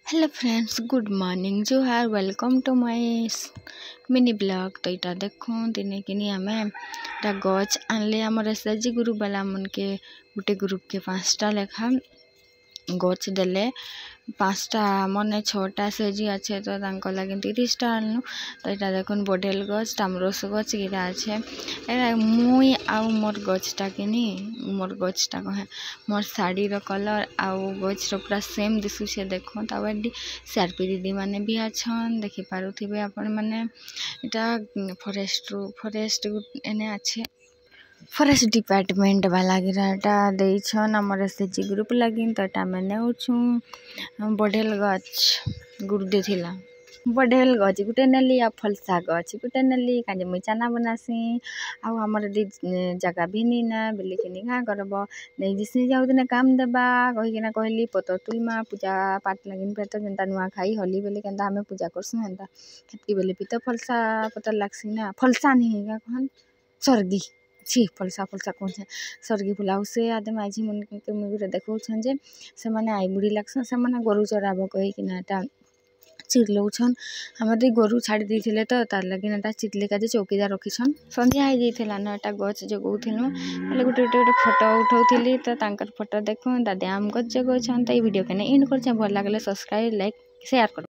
Hello friends, good morning जो है welcome to my mini blog. तो इटा देखो दिने कि आम गच आनले आमर एसएचजी ग्रुप वाला मन के गोटे ग्रुप के 5टा लेखा गच देले। 5टा मन 6टा एसएचजी अच्छे तो लगे 30टा आनु। तो यहाँ देखो बडेल गच टामरोस गच गिरा अच्छे मुई आउ मोर गचटा किनी मोर गचटा कहे मोर शाढ़ी कलर आउ गचर पूरा सेम दिशुचे। देखो तब सीआरपी दीदी मैंने भी अच्छन देखी पारे आपण मैंने यहाँ फरेस्ट एने अच्छे फरेस्ट डिपार्टमेंट वाला गिराटा देछन आमर एसएचजी ग्रुप लगी। तो यहाँ मैंने उछू बडेल गच गुरु देथिला बडेल गच गुटे नेली आ फलसा गच गुटे नेली काजे मुई चाना बनासी आउ हमर जगह भी नी ना बेले कि क्या करब नहीं जिसने जाऊ दिन काम देबा कहीकिना कहली पतर तुलमा पूजा पाठ लगिन पे तो जेनता नुआ खाई होली बेले केनता हमें पूजा करसु हेनता खेतकी बेले भी तो फलसा पतर लागसी ना फलसा नहीं है कहन सर्गी छी फलसा कौन है सर्गी फुलाऊ से आदे माझी मन के मुझे देखो जे से माने आई बुढ़ी लागसन से माने गोरु चराब कहीकिना चिरलौन हमारे गोरु छाड़ी देते तो तार लगे चिरले का चौकीदार रखीछन संध्या हो जाता ना एटा गच जगौलु हेल्ले गोटे गोटे फोटो उठाऊली तो फोटो देखो दादे आम गच जगौन। तो ये वीडियो के एंड कर भल लगे सब्सक्राइब लाइक शेयर कर।